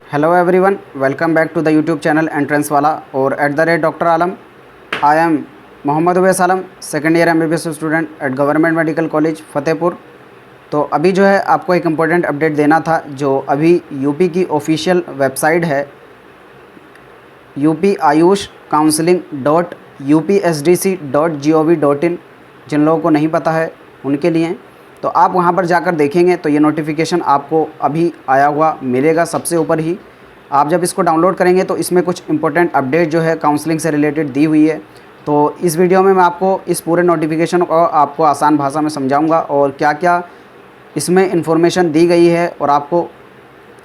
Hello everyone, welcome back to the YouTube channel entrance वाला और @doctor Alam. I am Mohammad Uwais Alam, second year MBBS student at government medical college Fatehpur. तो अभी जो है आपको एक इम्पोर्टेंट अपडेट देना था। जो अभी यूपी की ऑफिशियल वेबसाइट है upayushcounseling.upsdc.gov.in, जिन लोगों को नहीं पता है उनके लिए, तो आप वहां पर जाकर देखेंगे तो ये नोटिफिकेशन आपको अभी आया हुआ मिलेगा सबसे ऊपर ही। आप जब इसको डाउनलोड करेंगे तो इसमें कुछ इंपॉर्टेंट अपडेट जो है काउंसलिंग से रिलेटेड दी हुई है। तो इस वीडियो में मैं आपको इस पूरे नोटिफिकेशन को आपको आसान भाषा में समझाऊंगा और क्या क्या इसमें इन्फॉर्मेशन दी गई है और आपको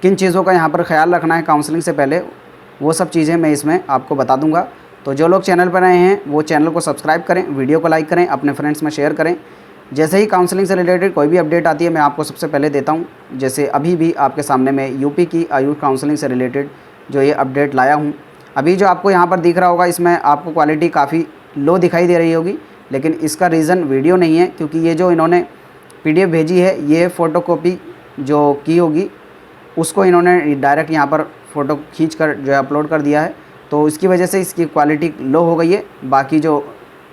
किन चीज़ों का यहाँ पर ख्याल रखना है काउंसलिंग से पहले, वो सब चीज़ें मैं इसमें आपको बता दूंगा। तो जो लोग चैनल पर आए हैं वो चैनल को सब्सक्राइब करें, वीडियो को लाइक करें, अपने फ्रेंड्स में शेयर करें। जैसे ही काउंसलिंग से रिलेटेड कोई भी अपडेट आती है मैं आपको सबसे पहले देता हूं। जैसे अभी भी आपके सामने मैं यूपी की आयुष काउंसलिंग से रिलेटेड जो ये अपडेट लाया हूं। अभी जो आपको यहाँ पर दिख रहा होगा इसमें आपको क्वालिटी काफ़ी लो दिखाई दे रही होगी, लेकिन इसका रीज़न वीडियो नहीं है, क्योंकि ये जो इन्होंने PDF भेजी है ये फ़ोटोकॉपी जो की होगी उसको इन्होंने डायरेक्ट यहाँ पर फ़ोटो खींच कर जो है अपलोड कर दिया है, तो इसकी वजह से इसकी क्वालिटी लो हो गई है। बाकी जो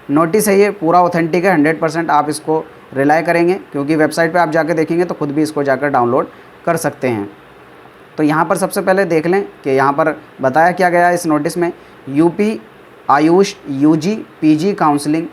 नोटिस है ये पूरा ऑथेंटिक है, 100% आप इसको रिलाय करेंगे, क्योंकि वेबसाइट पे आप जाकर देखेंगे तो खुद भी इसको जाकर डाउनलोड कर सकते हैं। तो यहाँ पर सबसे पहले देख लें कि यहाँ पर बताया क्या गया है इस नोटिस में। UP Ayush UG PG counselling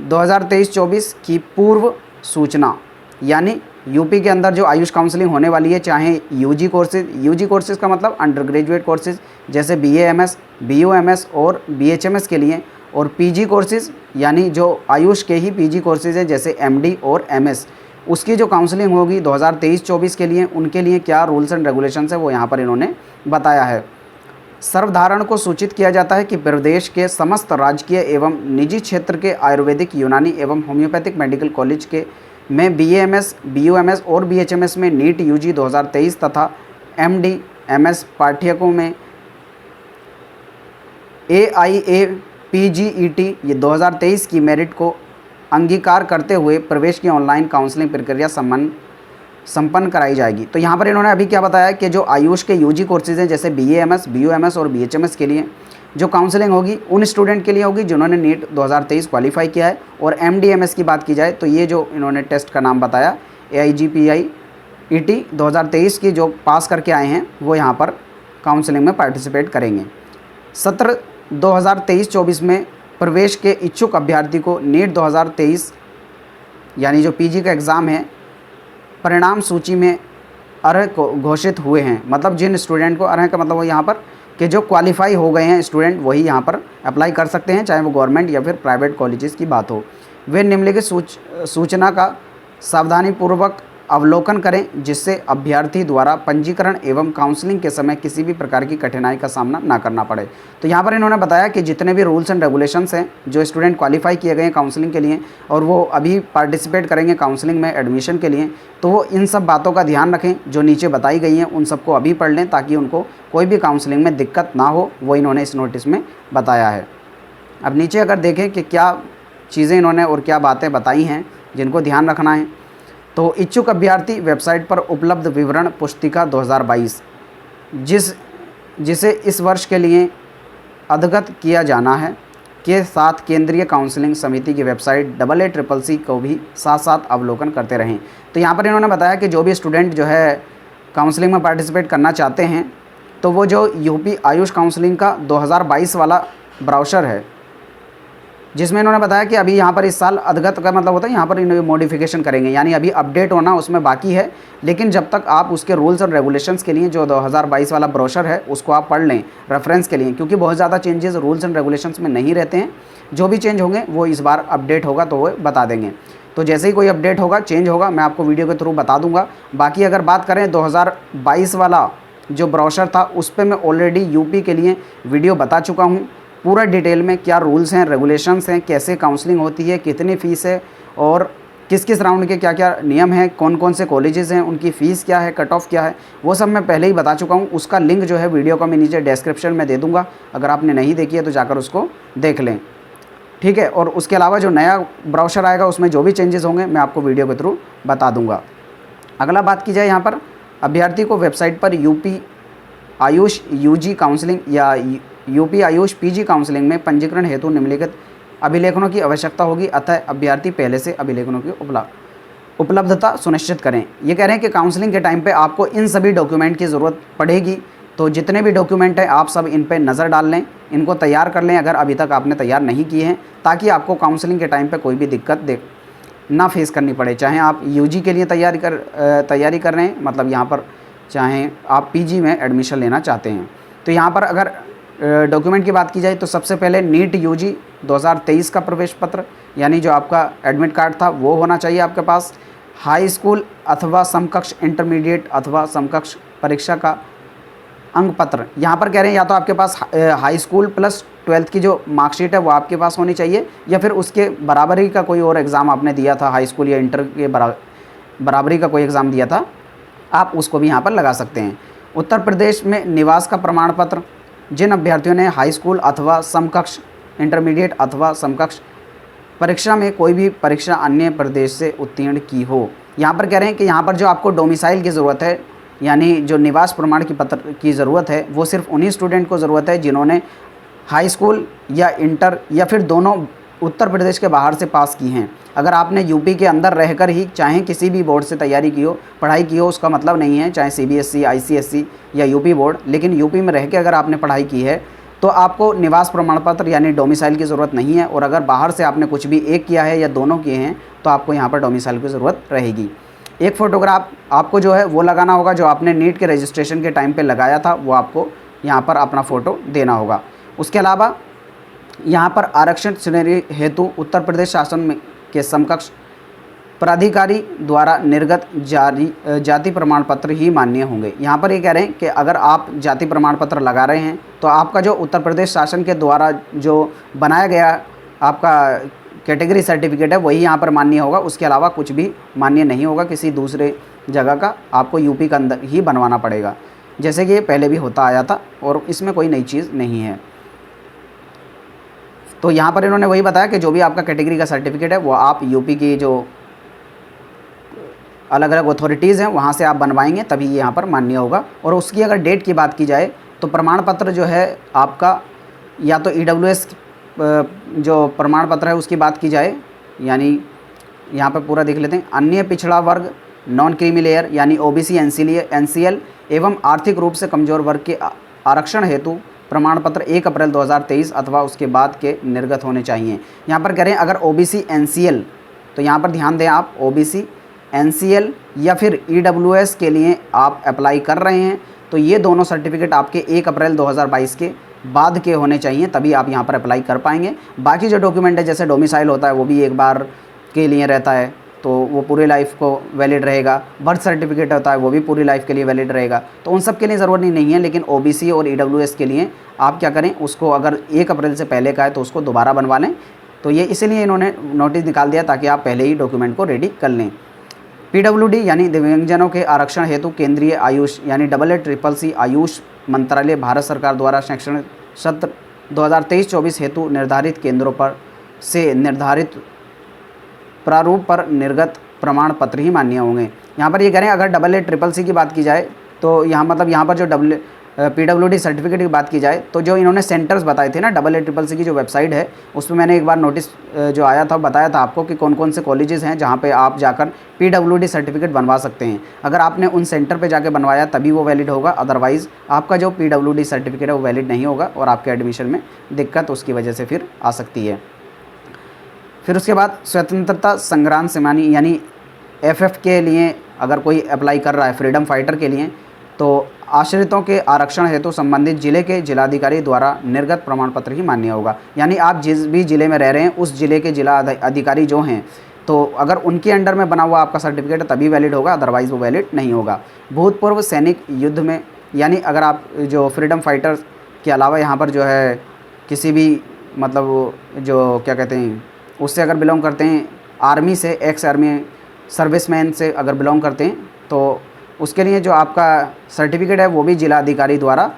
2023-24 की पूर्व सूचना, यानी यूपी के अंदर जो आयुष काउंसलिंग होने वाली है, चाहे UG कोर्सेज का मतलब अंडर ग्रेजुएट कोर्सेज जैसे BA MS BU MS और BHMS के लिए, और PG कोर्सेज यानी जो आयुष के ही PG कोर्सेज है जैसे MD और MS, उसकी जो काउंसलिंग होगी 2023-24 के लिए, उनके लिए क्या रूल्स एंड रेगुलेशंस है वो यहाँ पर इन्होंने बताया है। सर्वधारण को सूचित किया जाता है कि प्रदेश के समस्त राजकीय एवं निजी क्षेत्र के आयुर्वेदिक, यूनानी एवं होम्योपैथिक मेडिकल कॉलेज के में BA MS BU MS और BHMS में नीट UG 2023 तथा MD MS पाठ्यक्रमों में AIAPGET ये 2023 की मेरिट को अंगीकार करते हुए प्रवेश की ऑनलाइन काउंसलिंग प्रक्रिया संपन्न कराई जाएगी। तो यहाँ पर इन्होंने अभी क्या बताया कि जो आयुष के UG कोर्सेज हैं जैसे BA MS BU MS और BHMS के लिए जो काउंसलिंग होगी उन स्टूडेंट के लिए होगी जिन्होंने नीट 2023 क्वालिफाई किया है। और MD MS की बात की जाए तो ये जो इन्होंने टेस्ट का नाम बताया AIGPIET 2023 की जो पास करके आए हैं वो यहाँ पर काउंसलिंग में पार्टिसिपेट करेंगे। सत्र 2023-24 में प्रवेश के इच्छुक अभ्यर्थी को नीट 2023 यानी जो PG का एग्ज़ाम है परिणाम सूची में अर्ह घोषित हुए हैं, मतलब जिन स्टूडेंट को, अर्ह का मतलब वो यहाँ पर कि जो क्वालिफाई हो गए हैं स्टूडेंट वही यहाँ पर अप्लाई कर सकते हैं, चाहे वो गवर्नमेंट या फिर प्राइवेट कॉलेजेस की बात हो। वे निम्नलिखित सूचना का सावधानीपूर्वक अवलोकन करें जिससे अभ्यर्थी द्वारा पंजीकरण एवं काउंसलिंग के समय किसी भी प्रकार की कठिनाई का सामना ना करना पड़े। तो यहाँ पर इन्होंने बताया कि जितने भी रूल्स एंड रेगुलेशंस हैं जो स्टूडेंट क्वालिफाई किए गए हैं काउंसलिंग के लिए और वो अभी पार्टिसिपेट करेंगे काउंसलिंग में एडमिशन के लिए, तो वो इन सब बातों का ध्यान रखें जो नीचे बताई गई हैं, उन सबको अभी पढ़ लें ताकि उनको कोई भी काउंसलिंग में दिक्कत ना हो, वो इन्होंने इस नोटिस में बताया है। अब नीचे अगर देखें कि क्या चीज़ें इन्होंने और क्या बातें बताई हैं जिनको ध्यान रखना है, तो इच्छुक अभ्यर्थी वेबसाइट पर उपलब्ध विवरण पुस्तिका 2022 जिसे इस वर्ष के लिए अद्यतन किया जाना है के साथ केंद्रीय काउंसलिंग समिति की वेबसाइट AACCC को भी साथ साथ अवलोकन करते रहें। तो यहाँ पर इन्होंने बताया कि जो भी स्टूडेंट जो है काउंसलिंग में पार्टिसिपेट करना चाहते हैं तो वो जो यूपी आयुष काउंसलिंग का 2022 वाला ब्राउशर है, जिसमें इन्होंने बताया कि अभी यहाँ पर इस साल अद्यतन का मतलब होता है यहाँ पर इन्होंने मॉडिफिकेशन करेंगे, यानी अभी अपडेट होना उसमें बाकी है, लेकिन जब तक आप उसके रूल्स और रेगुलेशंस के लिए जो 2022 वाला ब्रोशर है उसको आप पढ़ लें रेफरेंस के लिए, क्योंकि बहुत ज़्यादा चेंजेस रूल्स एंड रेगुलेशंस में नहीं रहते हैं। जो भी चेंज होंगे वो इस बार अपडेट होगा तो वो बता देंगे। तो जैसे ही कोई अपडेट होगा, चेंज होगा, मैं आपको वीडियो के थ्रू बता दूंगा। बाकी अगर बात करें 2022 वाला जो ब्रोशर था उस पर मैं ऑलरेडी यूपी के लिए वीडियो बता चुका हूँ पूरा डिटेल में, क्या रूल्स हैं रेगुलेशंस हैं, कैसे काउंसलिंग होती है, कितनी फ़ीस है और किस किस राउंड के क्या क्या नियम हैं, कौन कौन से कॉलेजेस हैं, उनकी फ़ीस क्या है, कट ऑफ क्या है, वो सब मैं पहले ही बता चुका हूँ। उसका लिंक जो है वीडियो का मैं नीचे डिस्क्रिप्शन में दे दूँगा, अगर आपने नहीं देखी है तो जाकर उसको देख लें, ठीक है। और उसके अलावा जो नया ब्राउशर आएगा उसमें जो भी चेंजेस होंगे मैं आपको वीडियो के थ्रू बता दूँगा। अगला बात की जाए यहाँ पर अभ्यर्थी को वेबसाइट पर आयुष यूजी काउंसलिंग या यूपी आयुष पीजी काउंसलिंग में पंजीकरण हेतु निम्नलिखित अभिलेखनों की आवश्यकता होगी, अतः अभ्यर्थी पहले से अभिलेखनों की उपलब्धता सुनिश्चित करें। ये कह रहे हैं कि काउंसलिंग के टाइम पे आपको इन सभी डॉक्यूमेंट की ज़रूरत पड़ेगी, तो जितने भी डॉक्यूमेंट हैं आप सब इन पे नज़र डाल लें, इनको तैयार कर लें अगर अभी तक आपने तैयार नहीं किए हैं, ताकि आपको काउंसलिंग के टाइम पे कोई भी दिक्कत ना फेस करनी पड़े। चाहे आप यूजी के लिए तैयारी कर रहे हैं, मतलब यहाँ पर चाहे आप पीजी में एडमिशन लेना चाहते हैं। तो यहाँ पर अगर डॉक्यूमेंट की बात की जाए तो सबसे पहले नीट यूजी 2023 का प्रवेश पत्र, यानी जो आपका एडमिट कार्ड था वो होना चाहिए आपके पास। हाई स्कूल अथवा समकक्ष इंटरमीडिएट अथवा समकक्ष परीक्षा का अंक पत्र, यहाँ पर कह रहे हैं या तो आपके पास हाई स्कूल प्लस 12th की जो मार्कशीट है वो आपके पास होनी चाहिए, या फिर उसके बराबरी का कोई और एग्ज़ाम आपने दिया था, हाई स्कूल या इंटर के बराबरी का कोई एग्ज़ाम दिया था, आप उसको भी यहाँ पर लगा सकते हैं। उत्तर प्रदेश में निवास का प्रमाण पत्र, जिन अभ्यर्थियों ने हाई स्कूल अथवा समकक्ष इंटरमीडिएट अथवा समकक्ष परीक्षा में कोई भी परीक्षा अन्य प्रदेश से उत्तीर्ण की हो। यहाँ पर कह रहे हैं कि यहाँ पर जो आपको डोमिसाइल की ज़रूरत है, यानी जो निवास प्रमाण की पत्र की ज़रूरत है, वो सिर्फ उन्हीं स्टूडेंट को ज़रूरत है जिन्होंने हाई स्कूल या इंटर या फिर दोनों उत्तर प्रदेश के बाहर से पास की हैं। अगर आपने यूपी के अंदर रहकर ही चाहे किसी भी बोर्ड से तैयारी की हो, पढ़ाई की हो, उसका मतलब नहीं है चाहे सीबीएसई, आईसीएसई या यूपी बोर्ड, लेकिन यूपी में रह के अगर आपने पढ़ाई की है तो आपको निवास प्रमाण पत्र यानी डोमिसाइल की ज़रूरत नहीं है। और अगर बाहर से आपने कुछ भी एक किया है या दोनों किए हैं तो आपको यहाँ पर डोमिसाइल की ज़रूरत रहेगी। एक फ़ोटोग्राफ आपको जो है वो लगाना होगा, जो आपने नीट के रजिस्ट्रेशन के टाइम पे लगाया था वो आपको यहाँ पर अपना फ़ोटो देना होगा। उसके अलावा यहाँ पर आरक्षण श्रेणी हेतु उत्तर प्रदेश शासन में के समकक्ष प्राधिकारी द्वारा निर्गत जाति प्रमाण पत्र ही मान्य होंगे। यहाँ पर ये कह रहे हैं कि अगर आप जाति प्रमाण पत्र लगा रहे हैं तो आपका जो उत्तर प्रदेश शासन के द्वारा जो बनाया गया आपका कैटेगरी सर्टिफिकेट है वही यहाँ पर मान्य होगा, उसके अलावा कुछ भी मान्य नहीं होगा। किसी दूसरे जगह का आपको यूपी के अंदर ही बनवाना पड़ेगा, जैसे कि ये पहले भी होता आया था और इसमें कोई नई चीज़ नहीं है। तो यहाँ पर इन्होंने वही बताया कि जो भी आपका कैटेगरी का सर्टिफिकेट है वो आप यूपी की जो अलग अलग अथॉरिटीज़ हैं वहाँ से आप बनवाएंगे तभी ये यहाँ पर मान्य होगा। और उसकी अगर डेट की बात की जाए तो प्रमाण पत्र जो है आपका या तो ईडब्ल्यूएस जो प्रमाण पत्र है उसकी बात की जाए, यानी यहाँ पर पूरा देख लेते हैं, अन्य पिछड़ा वर्ग नॉन क्रीमी लेयर यानी ओबीसी एनसीएल एवं आर्थिक रूप से कमज़ोर वर्ग के आरक्षण हेतु प्रमाण पत्र 1 अप्रैल 2023 अथवा उसके बाद के निर्गत होने चाहिए। यहाँ पर कह रहे हैं अगर ओबीसी एनसीएल, तो यहाँ पर ध्यान दें आप, ओबीसी एनसीएल या फिर ईडब्ल्यूएस के लिए आप अप्लाई कर रहे हैं तो ये दोनों सर्टिफिकेट आपके 1 अप्रैल 2022 के बाद के होने चाहिए, तभी आप यहाँ पर अप्लाई कर पाएंगे। बाकी जो डॉक्यूमेंट है जैसे डोमिसाइल होता है वो भी एक बार के लिए रहता है तो वो पूरी लाइफ को वैलिड रहेगा। बर्थ सर्टिफिकेट होता है वो भी पूरी लाइफ के लिए वैलिड रहेगा, तो उन सब के लिए ज़रूरत नहीं है। लेकिन ओबीसी और ईडब्ल्यूएस के लिए आप क्या करें, उसको अगर 1 अप्रैल से पहले का है तो उसको दोबारा बनवा लें। तो ये इसीलिए इन्होंने नोटिस निकाल दिया ताकि आप पहले ही डॉक्यूमेंट को रेडी कर लें। पीडब्ल्यूडी यानी दिव्यांगजनों के आरक्षण हेतु केंद्रीय आयुष यानी CCC आयुष मंत्रालय भारत सरकार द्वारा शैक्षणिक सत्र 2023-24 हेतु निर्धारित केंद्रों पर से निर्धारित प्रारूप पर निर्गत प्रमाण पत्र ही मान्य होंगे। यहाँ पर ये कह रहे हैं अगर CCC की बात की जाए तो यहाँ मतलब यहाँ पर जो PWD सर्टिफिकेट की बात की जाए तो जो इन्होंने सेंटर्स बताए थे ना, CCC की जो वेबसाइट है उसमें मैंने एक बार नोटिस जो आया था बताया था आपको कि कौन कौन से कॉलेजेस हैं जहाँ पे आप जाकर PWD सर्टिफिकेट बनवा सकते हैं। अगर आपने उन सेंटर पे जाके बनवाया तभी वो वैलिड होगा, अदरवाइज़ आपका जो PWD सर्टिफिकेट है वो वैलिड नहीं होगा और आपके एडमिशन में दिक्कत उसकी वजह से फिर आ सकती है। फिर उसके बाद स्वतंत्रता संग्राम सेनानी यानी FF के लिए अगर कोई अप्लाई कर रहा है, फ्रीडम फाइटर के लिए, तो आश्रितों के आरक्षण हेतु संबंधित जिले के जिलाधिकारी द्वारा निर्गत प्रमाण पत्र ही मान्य होगा। यानी आप जिस भी ज़िले में रह रहे हैं उस ज़िले के जिला अधिकारी जो हैं तो अगर उनके अंडर में बना हुआ आपका सर्टिफिकेट है तभी वैलिड होगा, अदरवाइज़ वो वैलिड नहीं होगा। भूतपूर्व सैनिक युद्ध में, यानी अगर आप जो फ्रीडम फाइटर्स के अलावा यहाँ पर जो है किसी भी मतलब जो क्या कहते हैं उससे अगर बिलोंग करते हैं, आर्मी से, एक्स आर्मी सर्विसमैन से अगर बिलोंग करते हैं तो उसके लिए जो आपका सर्टिफिकेट है वो भी जिला अधिकारी द्वारा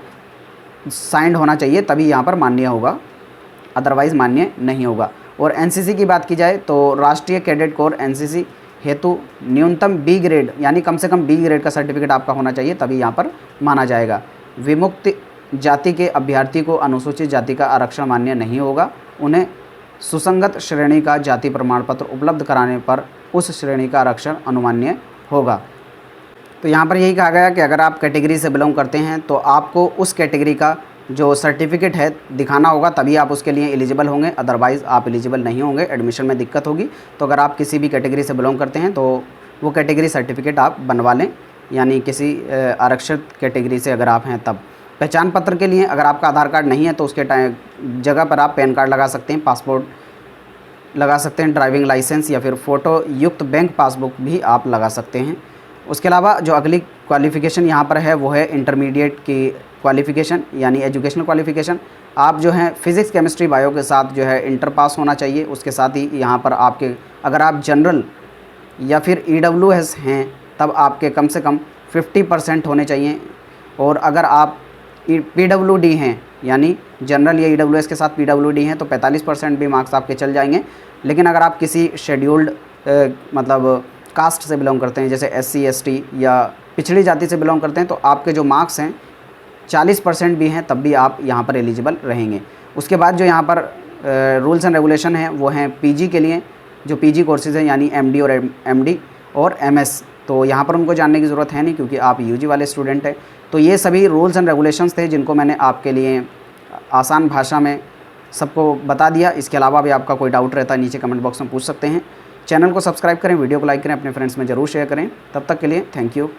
साइंड होना चाहिए तभी यहाँ पर मान्य होगा, अदरवाइज़ मान्य नहीं होगा। और एनसीसी की बात की जाए तो राष्ट्रीय कैडेट कोर एनसीसी हेतु न्यूनतम बी ग्रेड यानी कम से कम बी ग्रेड का सर्टिफिकेट आपका होना चाहिए तभी यहाँ पर माना जाएगा। विमुक्त जाति के अभ्यर्थी को अनुसूचित जाति का आरक्षण मान्य नहीं होगा। उन्हें सुसंगत श्रेणी का जाति प्रमाण पत्र उपलब्ध कराने पर उस श्रेणी का आरक्षण अनुमान्य होगा। तो यहाँ पर यही कहा गया कि अगर आप कैटेगरी से बिलोंग करते हैं तो आपको उस कैटेगरी का जो सर्टिफिकेट है दिखाना होगा, तभी आप उसके लिए एलिजिबल होंगे, अदरवाइज़ आप एलिजिबल नहीं होंगे, एडमिशन में दिक्कत होगी। तो अगर आप किसी भी कैटेगरी से बिलोंग करते हैं तो वो कैटेगरी सर्टिफिकेट आप बनवा लें, यानी किसी आरक्षित कैटेगरी से अगर आप हैं तब। पहचान पत्र के लिए अगर आपका आधार कार्ड नहीं है तो उसके जगह पर आप पैन कार्ड लगा सकते हैं, पासपोर्ट लगा सकते हैं, ड्राइविंग लाइसेंस या फिर फ़ोटो युक्त बैंक पासबुक भी आप लगा सकते हैं। उसके अलावा जो अगली क्वालिफ़िकेशन यहाँ पर है वो है इंटरमीडिएट की क्वालिफ़िकेशन, यानी एजुकेशनल क्वालिफ़िकेशन। आप जो है फ़िज़िक्स केमिस्ट्री बायो के साथ जो है इंटर पास होना चाहिए। उसके साथ ही यहाँ पर आपके अगर आप जनरल या फिर EWS हैं तब आपके कम से कम 50% होने चाहिए। और अगर आप PWD हैं, यानी जनरल या EWS के साथ PWD हैं तो 45% भी मार्क्स आपके चल जाएंगे। लेकिन अगर आप किसी शेड्यूल्ड मतलब कास्ट से बिलोंग करते हैं, जैसे SC ST या पिछड़ी जाति से बिलोंग करते हैं, तो आपके जो मार्क्स हैं 40% भी हैं तब भी आप यहाँ पर एलिजिबल रहेंगे। उसके बाद जो यहाँ पर रूल्स एंड रेगुलेशन हैं वो हैं PG के लिए, जो PG कोर्सेज़ हैं यानी MD और MD और MS। तो यहाँ पर उनको जानने की ज़रूरत है नहीं क्योंकि आप UG वाले स्टूडेंट हैं। तो ये सभी रूल्स एंड रेगुलेशंस थे जिनको मैंने आपके लिए आसान भाषा में सबको बता दिया। इसके अलावा भी आपका कोई डाउट रहता है नीचे कमेंट बॉक्स में पूछ सकते हैं। चैनल को सब्सक्राइब करें, वीडियो को लाइक करें, अपने फ्रेंड्स में ज़रूर शेयर करें। तब तक के लिए थैंक यू।